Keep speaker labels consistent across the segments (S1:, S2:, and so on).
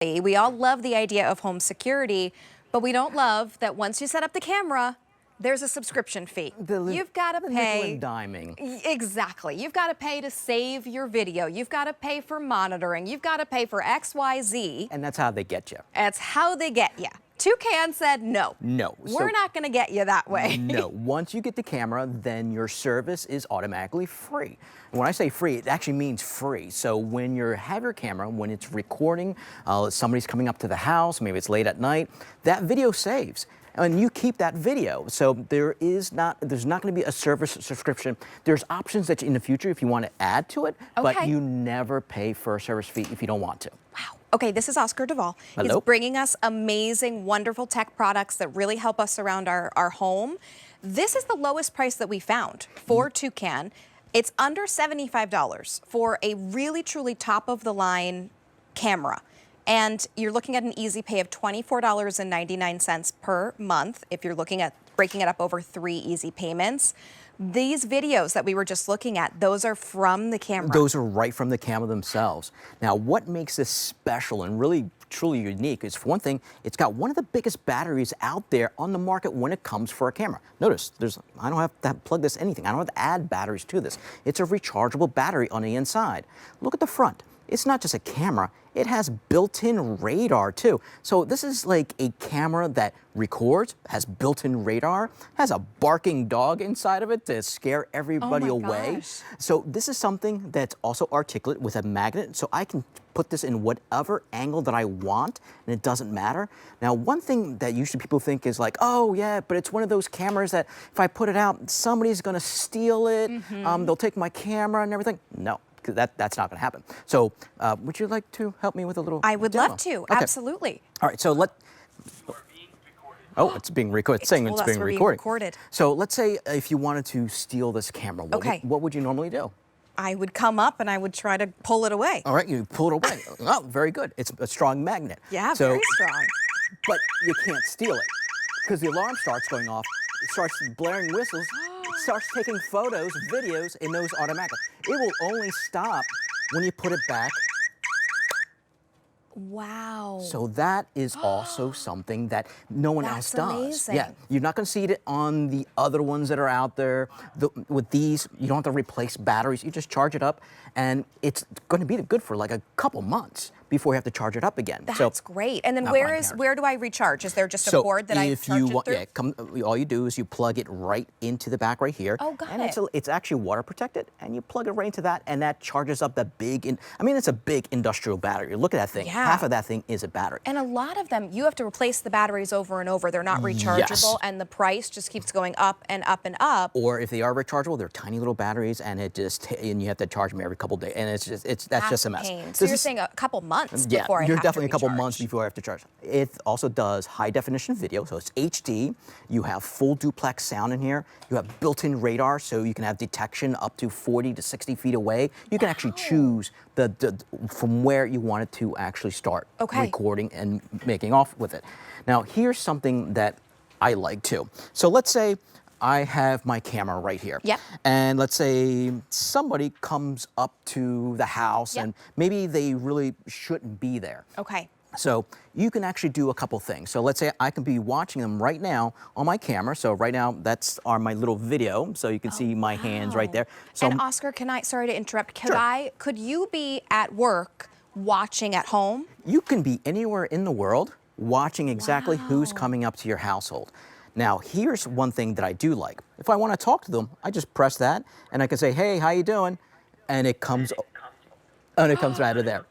S1: We all love the idea of home security, but we don't love that once you set up the camera, there's a subscription fee. You've got to pay.
S2: Nickel and diming.
S1: Exactly. You've got to pay to save your video. You've got to pay for monitoring. You've got to pay for X, Y, Z.
S2: And that's how they get you.
S1: That's how they get you. Toucan said no.
S2: No.
S1: We're not going to get you that way.
S2: No. Once you get the camera, then your service is automatically free. And when I say free, it actually means free. So when you have your camera, when it's recording, somebody's coming up to the house, maybe it's late at night, that video saves. And you keep that video. So there's not going to be a service subscription. There's options that in the future if you want to add to it, but you never pay for a service fee if you don't want to.
S1: Wow. Okay, this is Oscar Duvall.
S2: Hello.
S1: He's bringing us amazing, wonderful tech products that really help us around our home. This is the lowest price that we found for Toucan. It's under $75 for a really, truly top-of-the-line camera. And you're looking at an easy pay of $24.99 per month if you're looking at breaking it up over 3 easy payments. These videos that we were just looking at, those are from the camera.
S2: Those are right from the camera themselves. Now, what makes this special and really truly unique is, for one thing, it's got one of the biggest batteries out there on the market when it comes for a camera. Notice, I don't have to plug this anything. I don't have to add batteries to this. It's a rechargeable battery on the inside. Look at the front. It's not just a camera, it has built-in radar too. So this is like a camera that records, has built-in radar, has a barking dog inside of it to scare everybody away.
S1: Gosh.
S2: So this is something that's also articulate with a magnet, so I can put this in whatever angle that I want, and it doesn't matter. Now, one thing that usually people think is like, oh yeah, but it's one of those cameras that if I put it out, somebody's gonna steal it, they'll take my camera and everything. No. That's not going to happen. So would you like to help me with a little
S1: I would
S2: demo?
S1: love to,
S2: okay.
S1: Absolutely.
S2: All right, so oh, it's being recorded. It's saying it's being recorded. So let's say if you wanted to steal this camera, what would you normally do?
S1: I would come up and I would try to pull it away.
S2: All right, you pull it away. Oh, very good. It's a strong magnet.
S1: Yeah, very strong.
S2: But you can't steal it because the alarm starts going off. It starts blaring whistles. Starts taking photos, videos, and those automatically. It will only stop when you put it back.
S1: Wow.
S2: So that is also something that no one else does.
S1: Amazing.
S2: Yeah, you're not going to see it on the other ones that are out there. With these, you don't have to replace batteries. You just charge it up, and it's going to be good for like a couple months before you have to charge it up again.
S1: That's great. And then where do I recharge? Is there just a cord that I charge it through?
S2: Yeah, all you do is you plug it right into the back right here.
S1: Oh, got
S2: and
S1: it.
S2: It's actually water protected, and you plug it right into that, and that charges up that big. It's a big industrial battery. Look at that thing.
S1: Yeah.
S2: Half of that thing is a battery.
S1: And a lot of them, you have to replace the batteries over and over. They're not rechargeable, and the price just keeps going up and up and up.
S2: Or if they are rechargeable, they're tiny little batteries, and you have to charge them every couple of days, and that's just a mess.
S1: So you're saying a couple months before I have to
S2: definitely a couple
S1: recharge.
S2: months before I have to charge. It also does high definition video, so it's HD. You have full duplex sound in here. You have built-in radar, so you can have detection up to 40 to 60 feet away. You can actually choose from where you want it to actually start recording and making off with it. Now, here's something that I like too. So let's say I have my camera right here.
S1: Yep.
S2: And let's say somebody comes up to the house and maybe they really shouldn't be there.
S1: Okay.
S2: So you can actually do a couple things. So let's say I can be watching them right now on my camera. So right now, that's my little video. So you can see my hands right there. So
S1: and Oscar, sorry to interrupt, could you be at work watching at home?
S2: You can be anywhere in the world watching exactly who's coming up to your household. Now, here's one thing that I do like. If I want to talk to them, I just press that, and I can say, hey, how you doing? And it comes right out of there.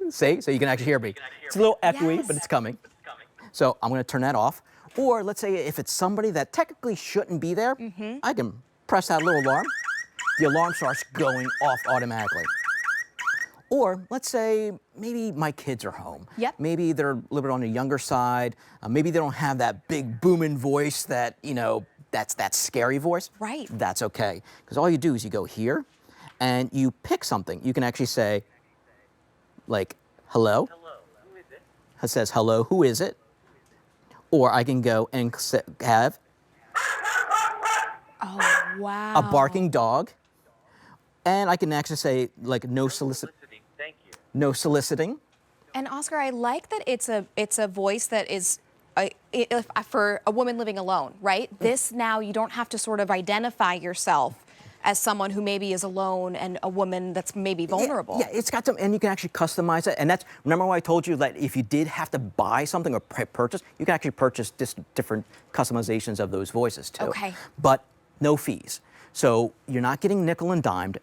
S2: See? So you can actually hear me. It's a little echoey, but it's coming. So I'm going to turn that off. Or let's say if it's somebody that technically shouldn't be there, I can press that little alarm. The alarm starts going off automatically. Or let's say maybe my kids are home.
S1: Yep.
S2: Maybe they're a little bit on the younger side. Maybe they don't have that big booming voice that, that's that scary voice.
S1: Right.
S2: That's okay. Because all you do is you go here and you pick something. You can actually say, like, hello.
S3: Hello, who is it?
S2: It says, hello, who is it? Or I can go and have a barking dog. And I can actually say, like, no soliciting.
S3: Thank you.
S2: No soliciting.
S1: And Oscar, I like that it's a voice that is for a woman living alone, right? This now you don't have to sort of identify yourself as someone who maybe is alone and a woman that's maybe vulnerable.
S2: Yeah, it's got some, and you can actually customize it. And that's, remember when I told you that if you did have to buy something or purchase, you can actually purchase different customizations of those voices too.
S1: Okay.
S2: But no fees. So you're not getting nickel and dimed.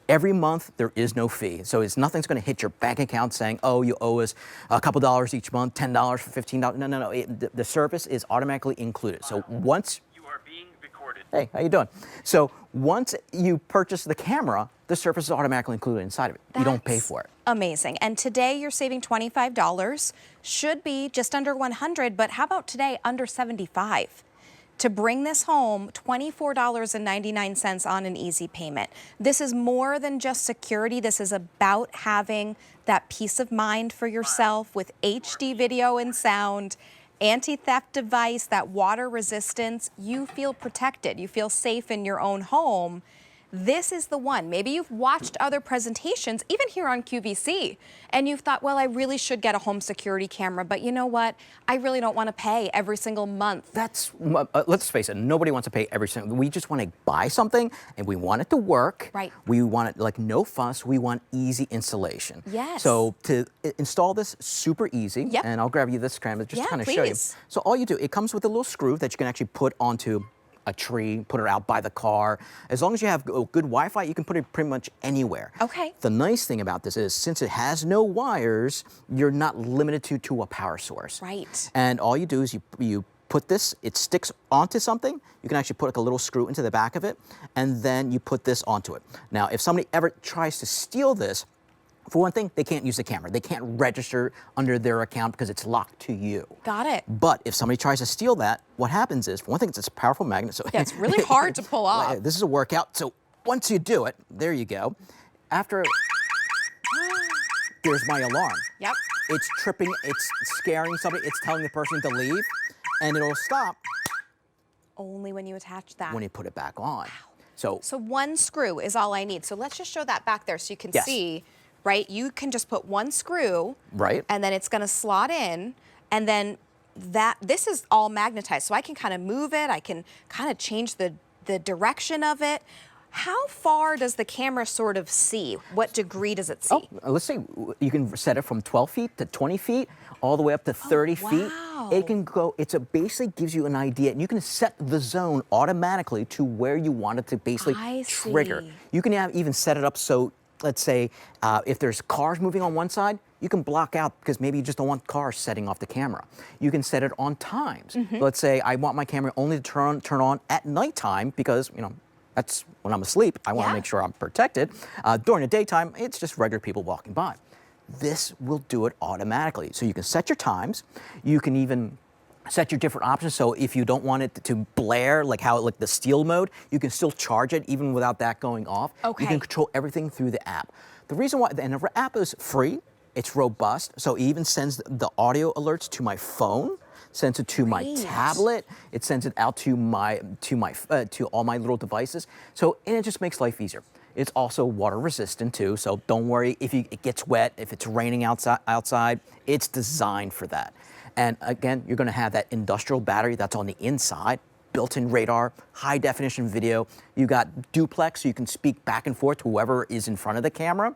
S2: Every month, there is no fee. So nothing's going to hit your bank account saying, oh, you owe us a couple dollars each month, $10 for $15. No. The service is automatically included. So once...
S3: You are being recorded.
S2: Hey, how you doing? So once you purchase the camera, the service is automatically included inside of it. You don't pay for it.
S1: Amazing. And today you're saving $25. Should be just under $100, but how about today under $75? To bring this home, $24.99 on an easy payment. This is more than just security. This is about having that peace of mind for yourself with HD video and sound, anti-theft device, that water resistance. You feel protected. You feel safe in your own home. This is the one. Maybe you've watched other presentations, even here on QVC, and you've thought, well, I really should get a home security camera, but you know what? I really don't want to pay every single month.
S2: That's, let's face it, nobody wants to pay every single, we just want to buy something and we want it to work.
S1: Right.
S2: We want it like no fuss, we want easy installation.
S1: Yes.
S2: So to install this, super easy.
S1: Yep.
S2: And I'll grab you this camera just to kind of show you.
S1: please.
S2: So all you do, it comes with a little screw that you can actually put onto a tree, put it out by the car. As long as you have good Wi-Fi, you can put it pretty much anywhere.
S1: Okay.
S2: The nice thing about this is, since it has no wires, you're not limited to a power source.
S1: Right.
S2: And all you do is you put this, it sticks onto something. You can actually put like a little screw into the back of it, and then you put this onto it. Now, if somebody ever tries to steal this, for one thing, they can't use the camera. They can't register under their account because it's locked to you.
S1: Got it.
S2: But if somebody tries to steal that, what happens is, for one thing, it's a powerful magnet. So
S1: Yeah, it's really hard to pull off.
S2: This is a workout. So once you do it, there you go. After, there's my alarm.
S1: Yep.
S2: It's tripping, it's scaring somebody, it's telling the person to leave, and it'll stop
S1: Only when you attach that.
S2: when you put it back on.
S1: So one screw is all I need. So let's just show that back there so you can
S2: Yes.
S1: see, right? You can just put one screw.
S2: Right.
S1: And then it's going to slot in. And then this is all magnetized. So I can kind of move it. I can kind of change the direction of it. How far does the camera sort of see? What degree does it see?
S2: Let's say you can set it from 12 feet to 20 feet, all the way up to 30 feet.
S1: wow.
S2: It can go, basically gives you an idea, and you can set the zone automatically to where you want it to basically
S1: I
S2: trigger.
S1: see.
S2: You can even set it up so, let's say, if there's cars moving on one side, you can block out because maybe you just don't want cars setting off the camera. You can set it on times. Let's say I want my camera only to turn on at nighttime because, you know, that's when I'm asleep. I want to
S1: Yeah.
S2: make sure I'm protected. During the daytime, it's just regular people walking by. This will do it automatically. So you can set your times. You can even set your different options. So if you don't want it to blare, like the steal mode, you can still charge it even without that going off.
S1: Okay.
S2: You can control everything through the app. The reason why, and the app is free, it's robust, so it even sends the audio alerts to my phone, sends it to my
S1: Great.
S2: tablet, it sends it out to all my little devices. So, and it just makes life easier. It's also water resistant too, so don't worry if it gets wet, if it's raining outside, it's designed for that. And again, you're gonna have that industrial battery that's on the inside, built-in radar, high definition video. You got duplex, so you can speak back and forth to whoever is in front of the camera.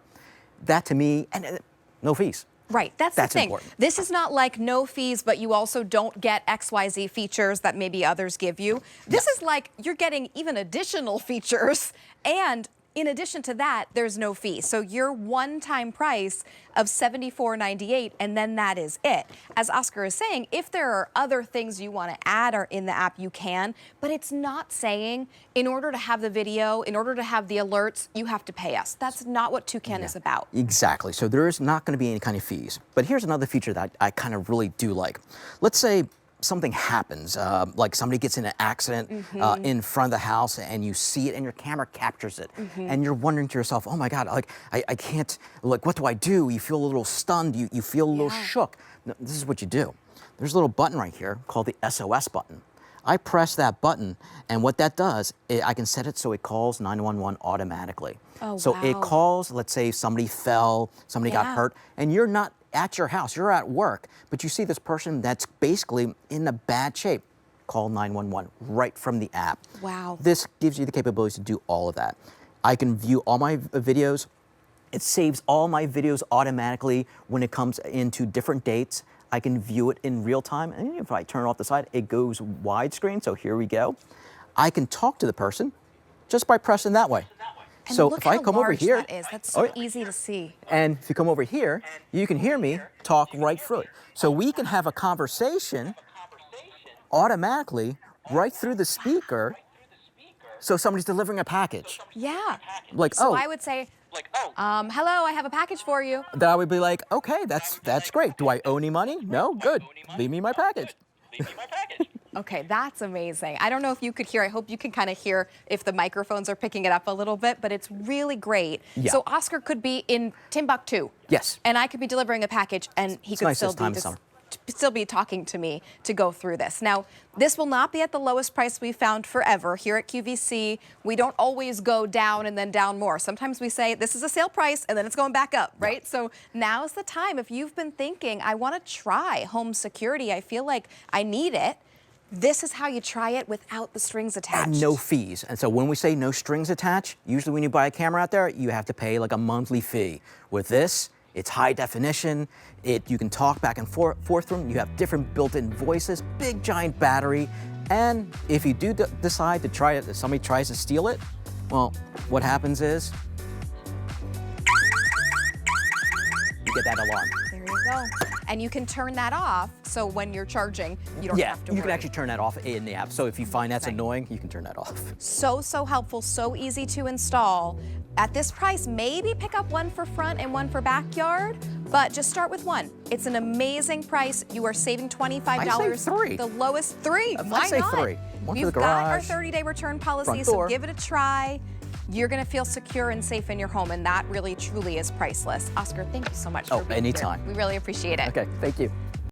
S2: That to me, and no fees.
S1: Right, that's the thing.
S2: Important.
S1: This is not like no fees, but you also don't get XYZ features that maybe others give you. This is like you're getting even additional features, and in addition to that, there's no fee. So your one-time price of $74.98, and then that is it. As Oscar is saying, if there are other things you want to add or in the app, you can, but it's not saying in order to have the video, in order to have the alerts, you have to pay us. That's not what Toucan is about.
S2: Exactly. So there is not going to be any kind of fees. But here's another feature that I kind of really do like. Let's say something happens, like somebody gets in an accident in front of the house and you see it and your camera captures it. And you're wondering to yourself, oh my God, like I can't, like what do I do? You feel a little stunned, you feel a little shook. No, this is what you do. There's a little button right here called the SOS button. I press that button, and what that does, I can set it so it calls 911 automatically.
S1: Oh,
S2: so it
S1: wow.
S2: calls, let's say somebody fell, somebody got
S1: Yeah.
S2: hurt, and you're not at your house, you're at work, but you see this person that's basically in a bad shape. Call 911 right from the app.
S1: Wow.
S2: This gives you the capabilities to do all of that. I can view all my videos. It saves all my videos automatically when it comes into different dates. I can view it in real time, and if I turn it off the side, it goes widescreen, so here we go. I can talk to the person just by pressing that way.
S1: And
S2: so
S1: look
S2: if I
S1: how
S2: come over
S1: large
S2: here,
S1: that is. That's so
S2: oh, yeah.
S1: easy to see.
S2: And if you come over here, you can hear me talk right through it. So we can have a conversation automatically right through the speaker. So somebody's delivering a package.
S1: Yeah.
S2: Like,
S1: So
S2: oh,
S1: I would say, hello, I have a package for you.
S2: then I would be like, okay, that's great. Do I owe any money? No? Good. Leave me my package.
S1: Okay, that's amazing. I don't know if you could hear. I hope you can kind of hear if the microphones are picking it up a little bit, but it's really great.
S2: Yeah.
S1: So Oscar could be in Timbuktu.
S2: Yes.
S1: And I could be delivering a package, and he could
S2: nice
S1: still
S2: this time
S1: be
S2: of summer.
S1: still be talking to me to go through this. Now, this will not be at the lowest price we've found forever. Here at QVC, we don't always go down and then down more. Sometimes we say this is a sale price and then it's going back up, right? So now's the time. If you've been thinking, I want to try home security, I feel like I need it, this is how you try it without the strings attached.
S2: And no fees. And so when we say no strings attached, usually when you buy a camera out there, you have to pay like a monthly fee. With this, it's high definition. You can talk back and forth from them. You have different built-in voices, big giant battery. And if you do decide to try it, if somebody tries to steal it, well, what happens is you get that alarm.
S1: There you go. And you can turn that off, so when you're charging, you don't have to worry.
S2: You can actually turn that off in the app. So if you find that's annoying, you can turn that off.
S1: So helpful, so easy to install. At this price, maybe pick up one for front and one for backyard, but just start with one. It's an amazing price. You are saving $25.
S2: I say three.
S1: The lowest three. Why
S2: I say
S1: not?
S2: three. One for
S1: We've
S2: the
S1: got our
S2: garage,
S1: 30-day return policy,
S2: front
S1: so
S2: door.
S1: give it a try. You're going to feel secure and safe in your home, and that really, truly is priceless. Oscar, thank you so much for being
S2: anytime.
S1: here. We really appreciate it.
S2: Okay, thank you.